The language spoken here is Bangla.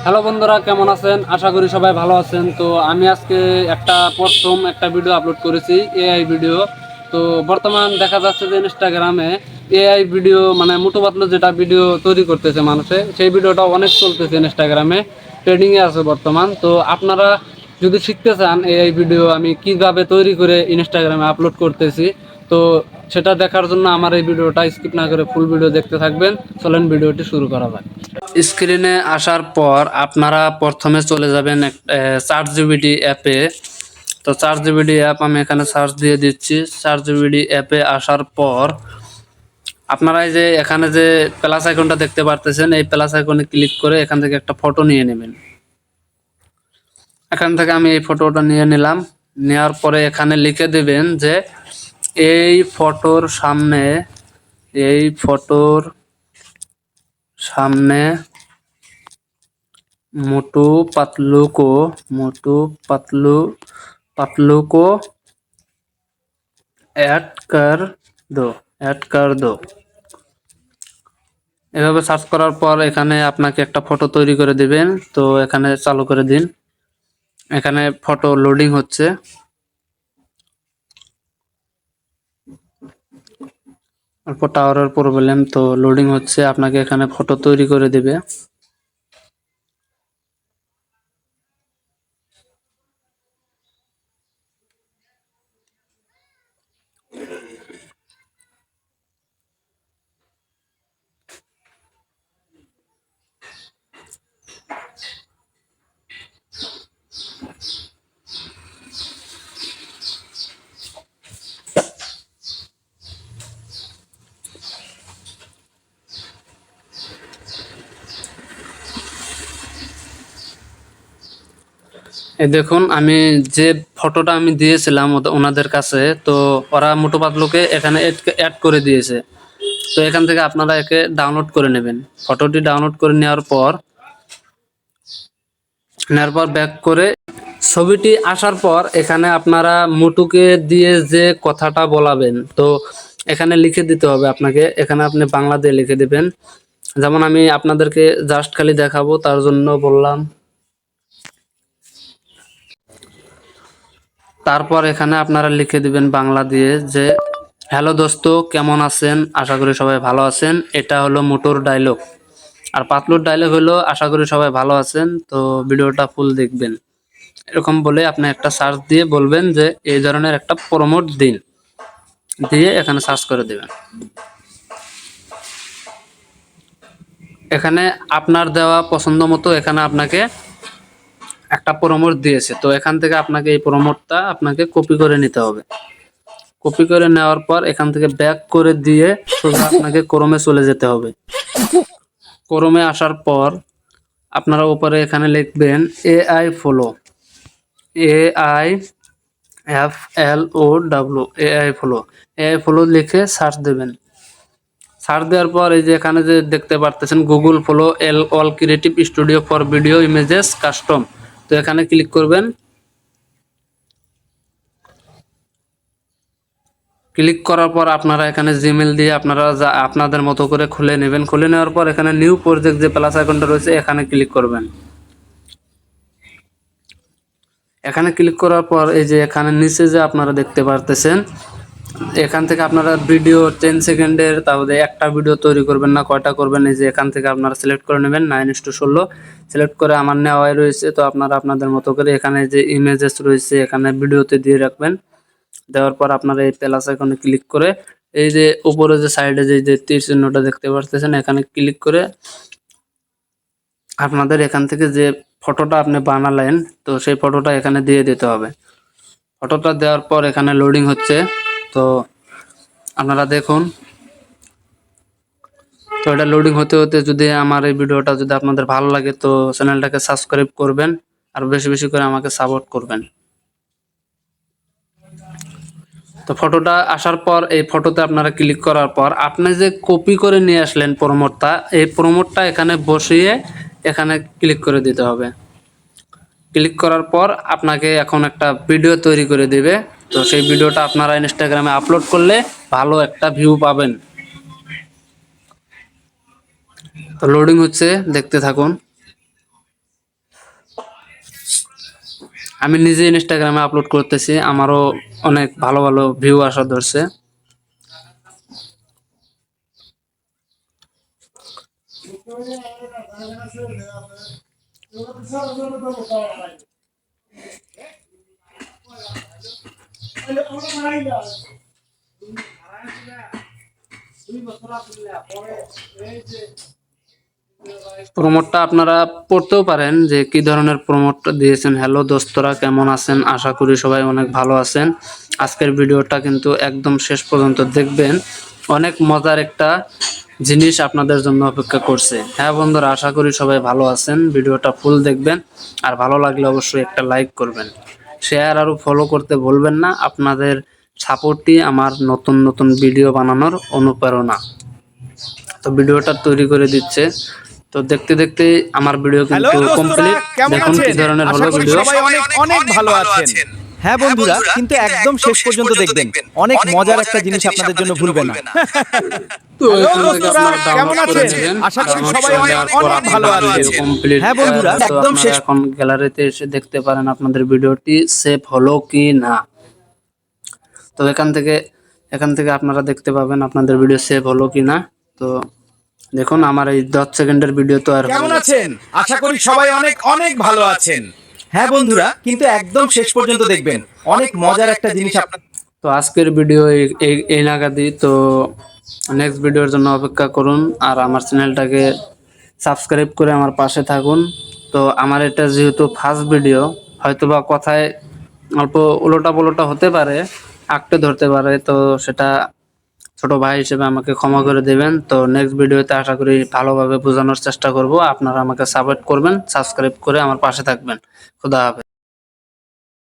হ্যালো বন্ধুরা, কেমন আছেন? আশা করি সবাই ভালো আছেন। তো আমি আজকে প্রথম একটা ভিডিও আপলোড করেছি, এআই ভিডিও। তো বর্তমান দেখা যাচ্ছে যে ইনস্টাগ্রামে এআই ভিডিও মানে মোটো পাতলু যেটা ভিডিও তৈরি করতেছে মানুষে, সেই ভিডিওটা অনেক চলতেছে ইনস্টাগ্রামে, ট্রেন্ডিংয়ে আছে বর্তমান। তো আপনারা যদি শিখতে চান এআই ভিডিও আমি কিভাবে তৈরি করে ইনস্টাগ্রামে আপলোড করতেছি, তো সেটা দেখার জন্য আমার এই ভিডিওটা স্কিপ না করে ফুল ভিডিও দেখতে থাকবেন। চলেন ভিডিওটি শুরু করা যাক। স্ক্রিনে আসার পর আপনারা প্রথমে চলে যাবেন ChatGPT অ্যাপে। তো ChatGPT অ্যাপ আমি এখানে সার্চ দিয়ে দিচ্ছি। ChatGPT অ্যাপে আসার পর আপনারা এই যে এখানে যে প্লাস আইকনটা দেখতে পারতেছেন, এই প্লাস আইকনে ক্লিক করে এখান থেকে একটা ফটো নিয়ে নেবেন। এখান থেকে আমি এই ফটোটা নিয়ে নিলাম। নেওয়ার পরে এখানে লিখে দেবেন যে এই ফটোর সামনে এই ফটোর সামনে मोटू पतलू को ऐड कर दो। এভাবে সার্চ করার পর এখানে আপনাকে একটা ফটো তৈরি করে দিবেন। তো এখানে চালু করে দিন। এখানে ফটো লোডিং হচ্ছে। অল্প টাওয়ারের প্রবলেম, তো লোডিং হচ্ছে। আপনাকে এখানে ফটো তৈরি করে দিবে। এই দেখুন, আমি যে ফটোটা আমি দিয়েছিলাম ওনাদের কাছে, তো ওরা মোটু পাতলুকে এখানে অ্যাড করে দিয়েছে। তো এখান থেকে আপনারা একে ডাউনলোড করে নেবেন। ফটোটি ডাউনলোড করে নেওয়ার পর ব্যাক করে ছবিটি আসার পর এখানে আপনারা মোটুকে দিয়ে যে কথাটা বলাবেন, তো এখানে লিখে দিতে হবে আপনাকে। এখানে আপনি বাংলা দিয়ে লিখে দিবেন। যেমন আমি আপনাদেরকে জাস্ট খালি দেখাবো তার জন্য বললাম। তারপর এখানে আপনারা লিখে দিবেন বাংলা দিয়ে যে হ্যালো দোস্ত, কেমন আছেন? আশা করি সবাই ভালো আছেন। এটা হলো মোটুর ডায়লগ। আর পাতলুর ডায়লগ হলো আশা করি সবাই ভালো আছেন। তো ভিডিওটা ফুল দেখবেন। এরকম বলে আপনি একটা সার্চ দিয়ে বলবেন যে এই ধরনের একটা প্রমোট দিন, দিয়ে এখানে সার্চ করে দেবেন। এখানে আপনার দেওয়া পছন্দ মতো এখানে আপনাকে একটা প্রমোট দিয়েছে। তো এখান থেকে আপনাকে এই প্রমোটটা আপনাকে কপি করে নিতে হবে। কপি করে নেওয়ার পর এখান থেকে ব্যাক করে দিয়ে সোজা আপনাকে ক্রোমে চলে যেতে হবে। ক্রোমে আসার পর আপনারা উপরে এখানে লিখবেন এআই ফলো, এআই ফলো লিখে সার্চ দেবেন। সার্চ দেওয়ার পর এই যে এখানে যে দেখতে পারতেছেন Google follow all creative studio for video images custom, তো এখানে ক্লিক করবেন। ক্লিক করার পর আপনারা এখানে জিমেল দিয়ে আপনারা আপনাদের মতো করে খুলে নেবেন। খুলে নেওয়ার পর এখানে নিউ প্রজেক্ট যে প্লাস আইকনটা রয়েছে এখানে ক্লিক করবেন। এখানে ক্লিক করার পর এই যে এখানে নিচে যে আপনারা দেখতে পারতেছেন, এখান থেকে আপনারা ভিডিও 10 সেকেন্ডের, তাহলে একটা ভিডিও তৈরি করবেন না কয়টা করবেন, এই যে এখান থেকে আপনারা সিলেক্ট করে নেবেন 9:16 সিলেক্ট করে আমার নেওয়াই রয়েছে। তো আপনারা আপনাদের মতো করে এখানে যে ইমেজেস রয়েছে এখানে ভিডিওতে দিয়ে রাখবেন। দেওয়ার পর আপনারা এই প্লাস আইকনে ক্লিক করে এই যে উপরে যে সাইডে যে তীর চিহ্নটা দেখতে পারতেছেন এখানে ক্লিক করে আপনাদের এখান থেকে যে ফটোটা আপনি বানালেন, তো সেই ফটোটা এখানে দিয়ে দিতে হবে। ফটোটা দেওয়ার পর এখানে লোডিং হচ্ছে। তো আপনারা দেখুন, তো এটা লোডিং হতে হতে যদি আমার এই ভিডিওটা যদি আপনাদের ভালো লাগে তো চ্যানেলটাকে সাবস্ক্রাইব করবেন আর বেশি বেশি করে আমাকে সাপোর্ট করবেন। তো ফটোটা আসার পর এই ফটোতে আপনারা ক্লিক করার পর আপনি যে কপি করে নিয়ে আসলেন প্রমোটটা, এই প্রমোটটা এখানে বসিয়ে এখানে ক্লিক করে দিতে হবে। ক্লিক করার পর আপনাকে এখন একটা ভিডিও তৈরি করে দিবে। তো সেই ভিডিওটা আপনারা ইনস্টাগ্রামে আপলোড করলে ভালো একটা ভিউ পাবেন। তো লোডিং হচ্ছে, দেখতে থাকুন। আমি নিজে ইনস্টাগ্রামে আপলোড করতেছি, আমারও অনেক ভালো ভালো ভিউ আসা ধরছে। প্রমোটটা আপনারা পড়তেও পারেন যে কি ধরনের প্রমোটটা দিয়েছেন। হ্যালো দোস্তরা, কেমন আছেন? আশা করি সবাই অনেক ভালো আছেন। আজকের ভিডিওটা কিন্তু একদম শেষ পর্যন্ত দেখবেন, অনেক মজার একটা জিনিস আপনাদের জন্য অপেক্ষা করছে। হ্যাঁ বন্ধুরা, আশা করি সবাই ভালো আছেন। ভিডিওটা ফুল দেখবেন, আর ভালো লাগলে অবশ্যই একটা লাইক করবেন, শেয়ার আর ফলো করতে ভুলবেন না। আপনাদের সাপোর্টই আমার নতুন নতুন ভিডিও বানানোর অনুপ্রেরণা। তো ভিডিওটা তৈরি করে দিচ্ছে, তো দেখতে দেখতে আমার ভিডিও কিন্তু কমপ্লিট। দেখুন কি ধরনের হলো ভিডিও। সবাই অনেক অনেক ভালো আছেন। হ্যাঁ বন্ধুরা, কিন্তু একদম শেষ পর্যন্ত দেখবেন, অনেক মজার একটা জিনিস আপনাদের জন্য ভুলবেন না। তো এখান থেকে আপনারা ডাউনলোড করে নেবেন। আশা করি ডাউনলোড সবাই করে নেওয়ার পর অনেক ভালো আপনারা ভিডিও আছেন। কমপ্লিট। হ্যাঁ বন্ধুরা, তো একদম আপনারা শেষ। এখন গ্যালারিতে এসে দেখতে পারেন আপনাদের ভিডিওটি সেভ হলো কি না। তো এখান থেকে আপনারা দেখতে পাবেন আপনাদের ভিডিও সেভ হলো কি না। তো দেখুন আমার এই 10 সেকেন্ডের ভিডিও তো আর কেমন আছেন? আশা করি সবাই অনেক অনেক ভালো আছেন। হ্যাঁ বন্ধুরা, কিন্তু একদম শেষ পর্যন্ত দেখবেন, অনেক মজার একটা জিনিস আপনাদের। তো আজকের ভিডিও এই নাগাদই। তো নেক্সট ভিডিওর জন্য অপেক্ষা করুন, আর আমার চ্যানেলটাকে সাবস্ক্রাইব করে আমার পাশে থাকুন। তো আমার এটা যেহেতু ফার্স্ট ভিডিও, হয়তোবা কথায় অল্প উলোটা পালোটা হতে পারে, আঁকড়ে ধরতে পারে, তো সেটা ছোট ভাই হিসেবে আমাকে ক্ষমা করে দেবেন। তো নেক্সট ভিডিওতে আশা করি ভালোভাবে বোঝানোর চেষ্টা করব। আপনারা আমাকে সাপোর্ট করবেন, সাবস্ক্রাইব করে আমার পাশে থাকবেন। খুদা হাফেজ।